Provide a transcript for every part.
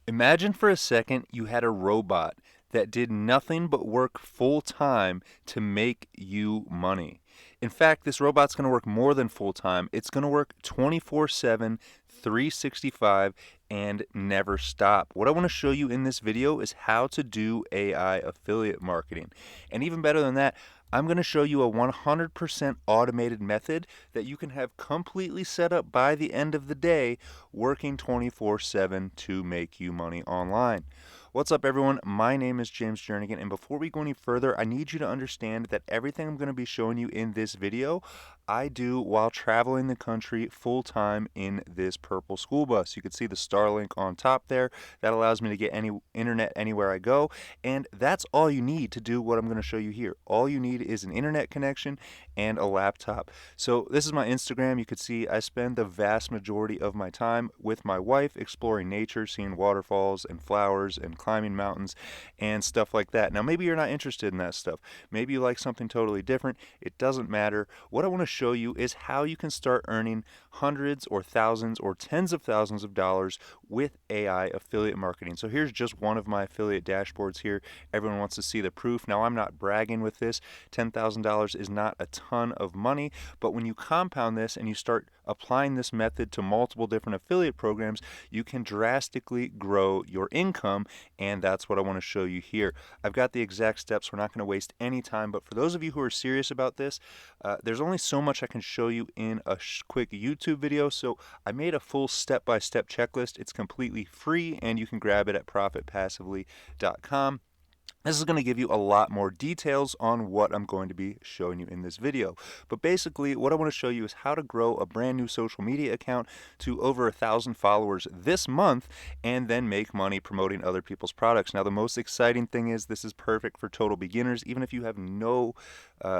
Imagine for a second you had a robot that did nothing but work full time to make you money. In fact, this robot's going to work more than full time. It's going to work 24/7, 365, and never stop. What I want to show you in this video is how to do AI affiliate marketing. And even better than that, I'm going to show you a 100% automated method that you can have completely set up by the end of the day, working 24/7 to make you money online. What's up, everyone? My name is James Jernigan, and before we go any further, I need you to understand that everything I'm going to be showing you in this video, I do while traveling the country full time in this purple school bus. You can see the Starlink on top there. That allows me to get any internet anywhere I go, and that's all you need to do what I'm going to show you here. All you need is an internet connection and a laptop. So this is my Instagram. You can see I spend the vast majority of my time with my wife exploring nature, seeing waterfalls and flowers and climbing mountains and stuff like that. Now, maybe you're not interested in that stuff. Maybe you like something totally different. It doesn't matter. What I want to show you is how you can start earning hundreds or thousands or tens of thousands of dollars with AI affiliate marketing. So here's just one of my affiliate dashboards here. Everyone wants to see the proof. Now, I'm not bragging with this. $10,000 is not a ton of money, but when you compound this and you start applying this method to multiple different affiliate programs, you can drastically grow your income, and that's what I want to show you here. I've got the exact steps. We're not going to waste any time, but for those of you who are serious about this, there's only so much I can show you in a quick YouTube video, so I made a full step-by-step checklist. It's completely free, and you can grab it at profitpassively.com. This is going to give you a lot more details on what I'm going to be showing you in this video. But basically, what I want to show you is how to grow a brand new social media account to over 1,000 followers this month and then make money promoting other people's products. Now, the most exciting thing is this is perfect for total beginners, even if you have no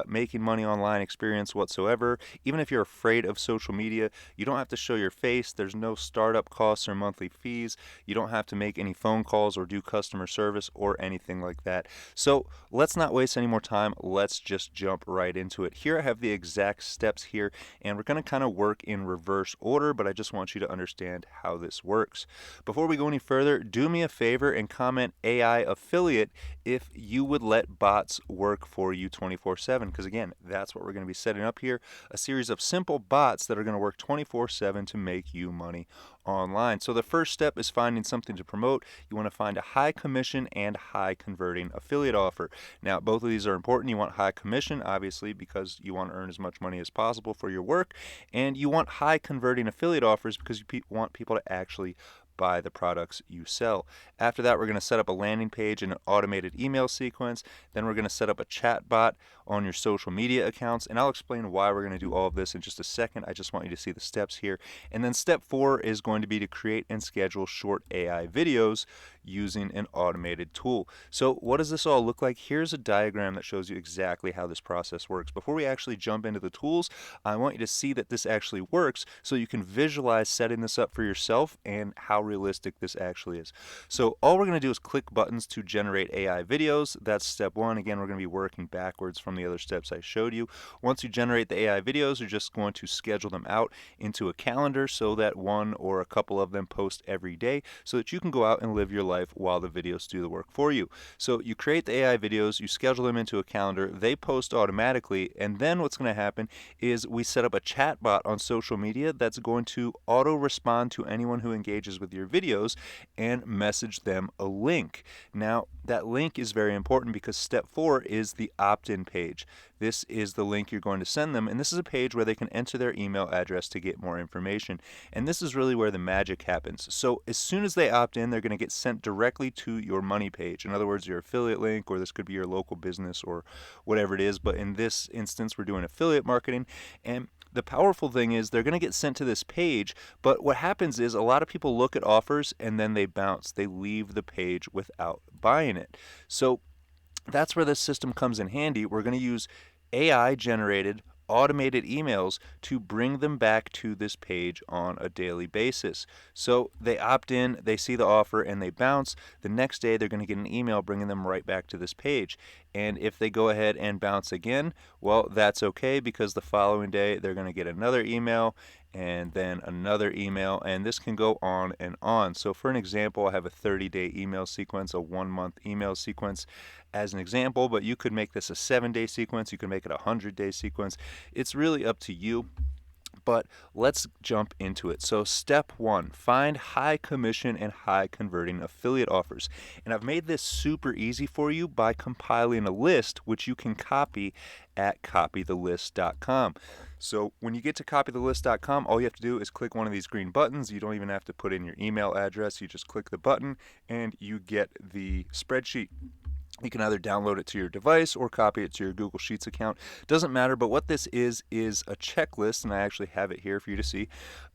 making money online experience whatsoever. Even if you're afraid of social media, you don't have to show your face. There's no startup costs or monthly fees. You don't have to make any phone calls or do customer service or anything like that. So let's not waste any more time. Let's just jump right into it. Here I have the exact steps here, and we're going to kind of work in reverse order, but I just want you to understand how this works. Before we go any further, do me a favor and comment AI affiliate if you would let bots work for you 24/7, because again, that's what we're going to be setting up here, a series of simple bots that are going to work 24/7 to make you money online. So the first step is finding something to promote. You want to find a high commission and high converting affiliate offer. Now, both of these are important. You want high commission, obviously, because you want to earn as much money as possible for your work, and you want high converting affiliate offers because you want people to actually buy the products you sell. After that, we're going to set up a landing page and an automated email sequence. Then we're going to set up a chat bot on your social media accounts, and I'll explain why we're going to do all of this in just a second. I just want you to see the steps here. And then step 4 is going to be to create and schedule short AI videos using an automated tool. So what does this all look like? Here's a diagram that shows you exactly how this process works. Before we actually jump into the tools, I want you to see that this actually works so you can visualize setting this up for yourself and how realistic this actually is. So all we're going to do is click buttons to generate AI videos. That's step 1. Again, we're going to be working backwards from the other steps I showed you. Once you generate the AI videos, you're just going to schedule them out into a calendar so that one or a couple of them post every day so that you can go out and live your life while the videos do the work for you. So you create the AI videos, you schedule them into a calendar, they post automatically, and then what's going to happen is we set up a chat bot on social media that's going to auto respond to anyone who engages with your videos and message them a link. Now, that link is very important because step 4 is the opt-in page. This is the link you're going to send them, and this is a page where they can enter their email address to get more information. And this is really where the magic happens. So as soon as they opt in, they're going to get sent directly to your money page. In other words, your affiliate link, or this could be your local business or whatever it is. But in this instance, we're doing affiliate marketing. And the powerful thing is they're going to get sent to this page, but what happens is a lot of people look at offers and then they bounce. They leave the page without buying it. So that's where this system comes in handy. We're going to use AI generated automated emails to bring them back to this page on a daily basis. So they opt in, they see the offer, and they bounce. The next day, they're going to get an email bringing them right back to this page. And if they go ahead and bounce again, well, that's okay, because the following day, they're going to get another email, and then another email, and this can go on and on. So for an example, I have a 30-day email sequence, a 1-month email sequence as an example, but you could make this a 7-day sequence, you can make it a 100-day sequence. It's really up to you. But let's jump into it. So step 1, find high commission and high converting affiliate offers. And I've made this super easy for you by compiling a list which you can copy at copythelist.com. So when you get to copythelist.com, all you have to do is click one of these green buttons. You don't even have to put in your email address. You just click the button and you get the spreadsheet. You can either download it to your device or copy it to your Google Sheets account. Doesn't matter, but what this is a checklist, and I actually have it here for you to see,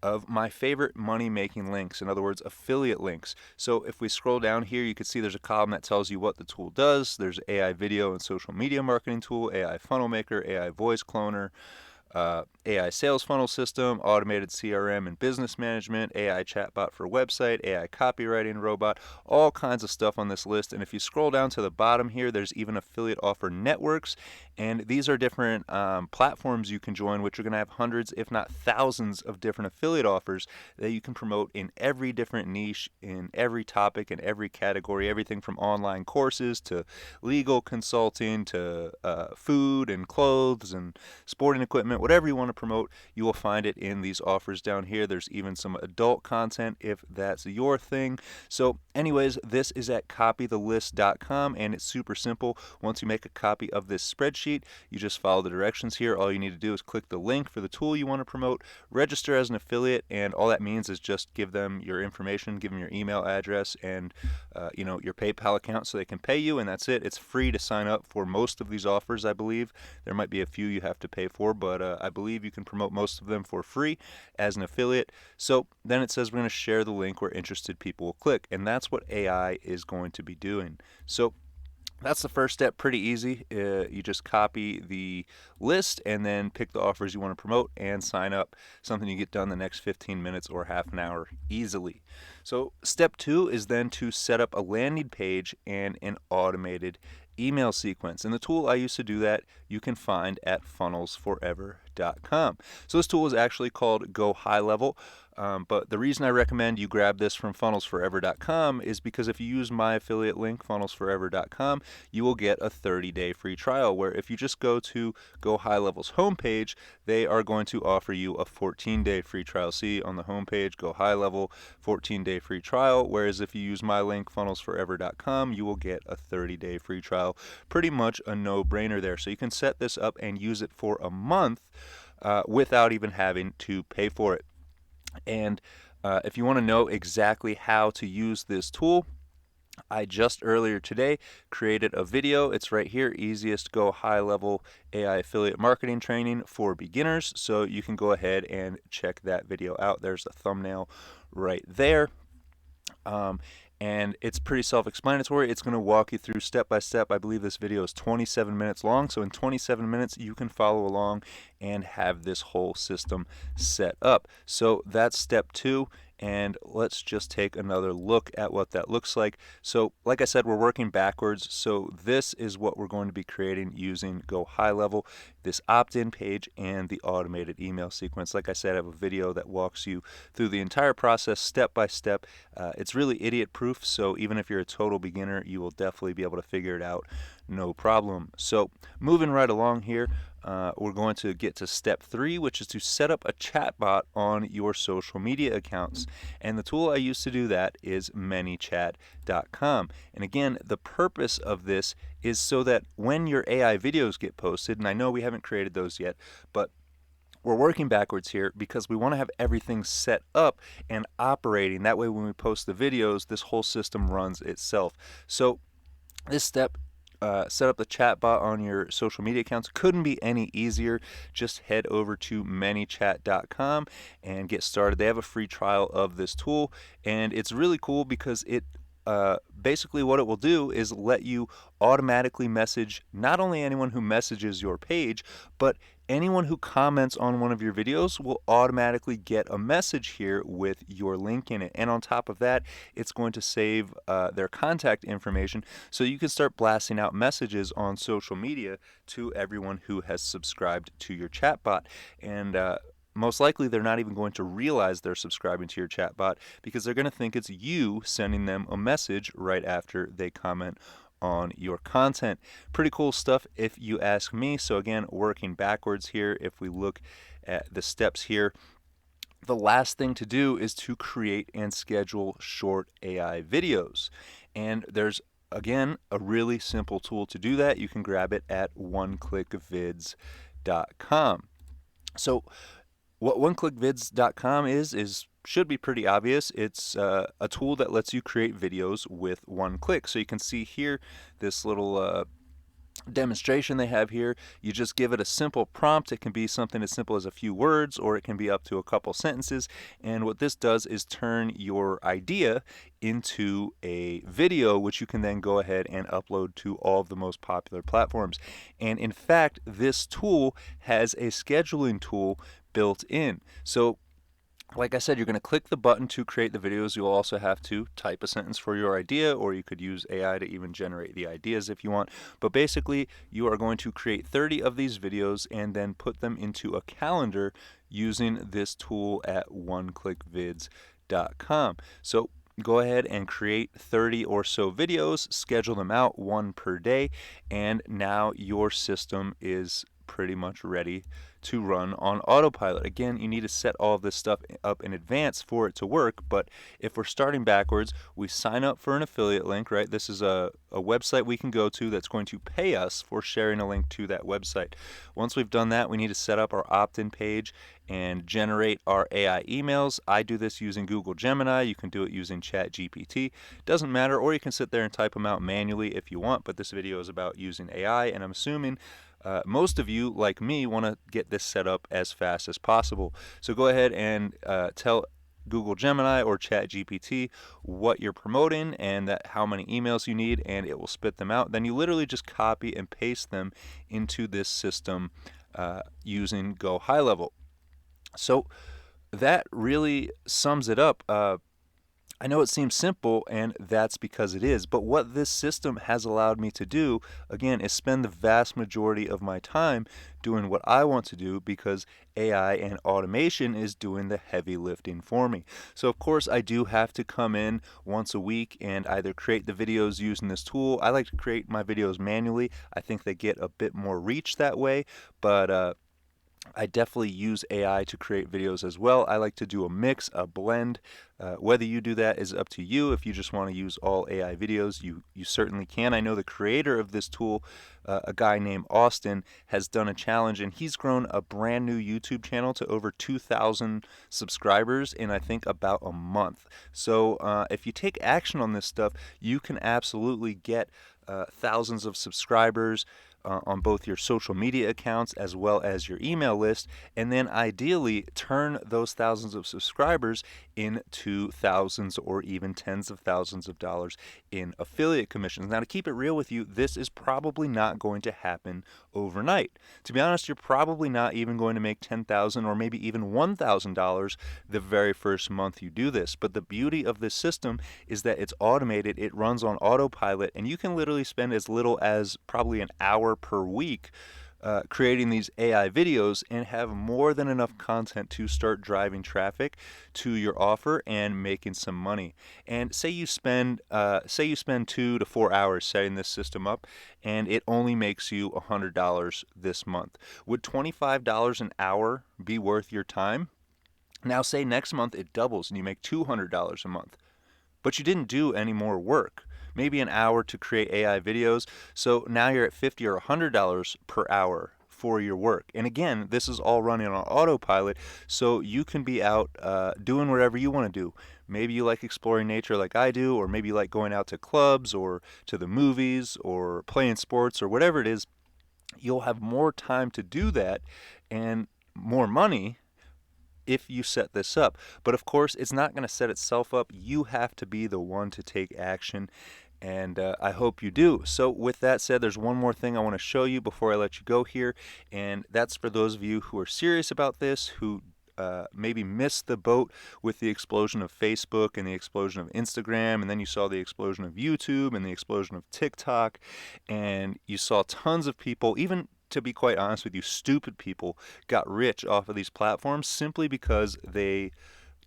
of my favorite money-making links. In other words, affiliate links. So if we scroll down here, you can see there's a column that tells you what the tool does. There's AI video and social media marketing tool, AI funnel maker, AI voice cloner, AI sales funnel system, automated CRM and business management, AI chatbot for website, AI copywriting robot, all kinds of stuff on this list. And if you scroll down to the bottom here, there's even affiliate offer networks. And these are different platforms you can join, which are going to have hundreds, if not thousands, of different affiliate offers that you can promote in every different niche, in every topic, in every category, everything from online courses to legal consulting to food and clothes and sporting equipment. Whatever you want to promote, you will find it in these offers down here. There's even some adult content if that's your thing. So anyways, this is at copythelist.com, and it's super simple. Once you make a copy of this spreadsheet, you just follow the directions here. All you need to do is click the link for the tool you want to promote, register as an affiliate, and all that means is just give them your information, give them your email address and your PayPal account so they can pay you, and that's it. It's free to sign up for most of these offers, I believe. There might be a few you have to pay for, but I believe you can promote most of them for free as an affiliate. So then it says we're going to share the link where interested people will click, and that's what AI is going to be doing. So that's the first step, pretty easy. You just copy the list and then pick the offers you want to promote and sign up. Something you get done the next 15 minutes or half an hour easily. So step 2 is then to set up a landing page and an automated email sequence. And the tool I used to do that you can find at funnelsforever.com. So this tool is actually called Go High Level. But the reason I recommend you grab this from funnelsforever.com is because if you use my affiliate link, funnelsforever.com, you will get a 30-day free trial, where if you just go to Go High Level's homepage, they are going to offer you a 14-day free trial. See on the homepage, Go High Level, 14-day free trial, whereas if you use my link, funnelsforever.com, you will get a 30-day free trial. Pretty much a no-brainer there. So you can set this up and use it for a month without even having to pay for it. And if you want to know exactly how to use this tool, I just earlier today created a video. It's right here, easiest Go High Level AI affiliate marketing training for beginners. So you can go ahead and check that video out. There's the thumbnail right there. And it's pretty self-explanatory. It's going to walk you through step by step. I believe this video is 27 minutes long. So in 27 minutes, you can follow along and have this whole system set up. So that's step 2. And let's just take another look at what that looks like. So like I said, we're working backwards. So this is what we're going to be creating using Go High Level, this opt-in page and the automated email sequence. Like I said, I have a video that walks you through the entire process step by step. It's really idiot proof. So even if you're a total beginner, you will definitely be able to figure it out. No problem. So moving right along here, we're going to get to step 3, which is to set up a chatbot on your social media accounts. And the tool I use to do that is ManyChat.com. And again, the purpose of this is so that when your AI videos get posted, and I know we haven't created those yet, but we're working backwards here because we want to have everything set up and operating. That way when we post the videos, this whole system runs itself. So this step, set up the chatbot on your social media accounts, couldn't be any easier. Just head over to ManyChat.com and get started. They have a free trial of this tool, and it's really cool because it basically what it will do is let you automatically message not only anyone who messages your page, but anyone who comments on one of your videos will automatically get a message here with your link in it. And on top of that, it's going to save their contact information, so you can start blasting out messages on social media to everyone who has subscribed to your chatbot. And most likely they're not even going to realize they're subscribing to your chatbot because they're going to think it's you sending them a message right after they comment on your content. Pretty cool stuff if you ask me. So again, working backwards here, if we look at the steps here, the last thing to do is to create and schedule short AI videos. And there's, again, a really simple tool to do that. You can grab it at OneClickVids.com. So what OneClickVids.com is should be pretty obvious. It's a tool that lets you create videos with one click. So you can see here this little demonstration they have here. You just give it a simple prompt. It can be something as simple as a few words, or it can be up to a couple sentences. And what this does is turn your idea into a video, which you can then go ahead and upload to all of the most popular platforms. And in fact, this tool has a scheduling tool built in. So like I said, you're going to click the button to create the videos. You'll also have to type a sentence for your idea, or you could use AI to even generate the ideas if you want. But basically, you are going to create 30 of these videos and then put them into a calendar using this tool at oneclickvids.com. So go ahead and create 30 or so videos, schedule them out, one per day, and now your system is pretty much ready to run on autopilot. Again, you need to set all of this stuff up in advance for it to work, but if we're starting backwards, we sign up for an affiliate link, right? This is a website we can go to that's going to pay us for sharing a link to that website. Once we've done that, we need to set up our opt-in page and generate our AI emails. I do this using Google Gemini. You can do it using ChatGPT. Doesn't matter, or you can sit there and type them out manually if you want, but this video is about using AI, and I'm assuming most of you, like me, want to get this set up as fast as possible. So go ahead and tell Google Gemini or ChatGPT what you're promoting and how many emails you need, and it will spit them out. Then you literally just copy and paste them into this system using Go High Level. So that really sums it up. I know it seems simple, and that's because it is, but what this system has allowed me to do, again, is spend the vast majority of my time doing what I want to do, because AI and automation is doing the heavy lifting for me. So of course I do have to come in once a week and either create the videos using this tool. I like to create my videos manually. I think they get a bit more reach that way, but I definitely use AI to create videos as well. I like to do a mix, a blend. Whether you do that is up to you. If you just want to use all AI videos, you certainly can. I know the creator of this tool, a guy named Austin, has done a challenge, and he's grown a brand new YouTube channel to over 2,000 subscribers in, I think, about a month. So if you take action on this stuff, you can absolutely get thousands of subscribers on both your social media accounts as well as your email list, and then ideally turn those thousands of subscribers into thousands or even tens of thousands of dollars in affiliate commissions. Now, to keep it real with you, this is probably not going to happen overnight. To be honest, you're probably not even going to make $10,000 or maybe even $1,000 the very first month you do this. But the beauty of this system is that it's automated, it runs on autopilot, and you can literally spend as little as probably an hour per week creating these AI videos and have more than enough content to start driving traffic to your offer and making some money. And say you spend 2 to 4 hours setting this system up, and it only makes you $100 this month. Would $25 an hour be worth your time? Now say next month it doubles and you make $200 a month, but you didn't do any more work. Maybe an hour to create AI videos. So now you're at $50 or $100 per hour for your work. And again, this is all running on autopilot, so you can be out doing whatever you want to do. Maybe you like exploring nature like I do, or maybe you like going out to clubs or to the movies or playing sports or whatever it is. You'll have more time to do that and more money if you set this up. But of course, it's not going to set itself up. You have to be the one to take action, and I hope you do. So with that said, there's one more thing I want to show you before I let you go here, and that's for those of you who are serious about this, who maybe missed the boat with the explosion of Facebook and the explosion of Instagram, and then you saw the explosion of YouTube and the explosion of TikTok, and you saw tons of people, even to be quite honest with you, stupid people got rich off of these platforms simply because they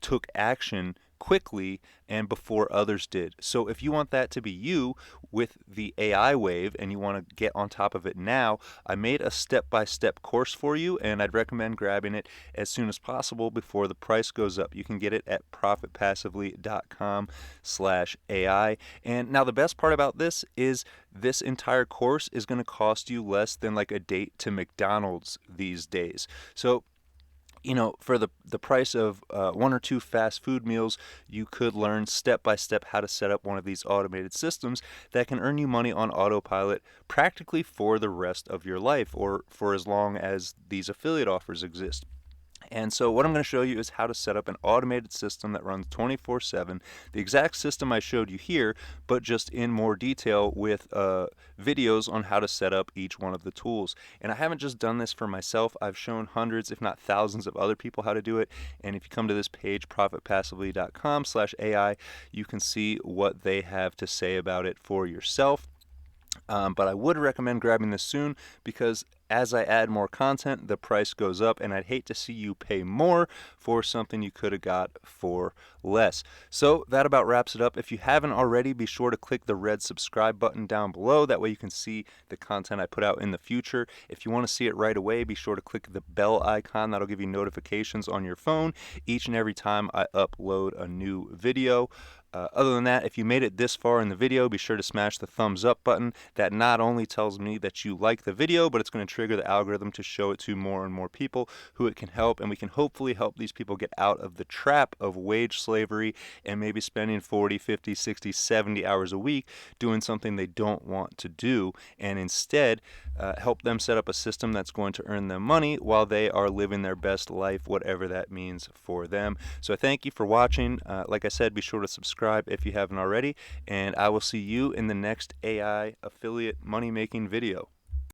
took action quickly and before others did. So if you want that to be you with the AI wave and you want to get on top of it now, I made a step-by-step course for you, and I'd recommend grabbing it as soon as possible before the price goes up. You can get it at profitpassively.com/AI. And now the best part about this is this entire course is going to cost you less than like a date to McDonald's these days. So for the price of one or two fast food meals, you could learn step by step how to set up one of these automated systems that can earn you money on autopilot practically for the rest of your life, or for as long as these affiliate offers exist. And so what I'm going to show you is how to set up an automated system that runs 24/7, the exact system I showed you here, but just in more detail with videos on how to set up each one of the tools. And I haven't just done this for myself. I've shown hundreds, if not thousands of other people how to do it. And if you come to this page, profitpassively.com/AI, you can see what they have to say about it for yourself. But I would recommend grabbing this soon, because as I add more content, the price goes up, and I'd hate to see you pay more for something you could have got for less. So that about wraps it up. If you haven't already, be sure to click the red subscribe button down below. That way you can see the content I put out in the future. If you want to see it right away, be sure to click the bell icon. That'll give you notifications on your phone each and every time I upload a new video. Other than that, if you made it this far in the video, be sure to smash the thumbs up button. That not only tells me that you like the video, but it's going to trigger the algorithm to show it to more and more people who it can help, and we can hopefully help these people get out of the trap of wage slavery and maybe spending 40, 50, 60, 70 hours a week doing something they don't want to do, and instead help them set up a system that's going to earn them money while they are living their best life, whatever that means for them. So I thank you for watching. Like I said, be sure to subscribe if you haven't already, and I will see you in the next AI affiliate money making video.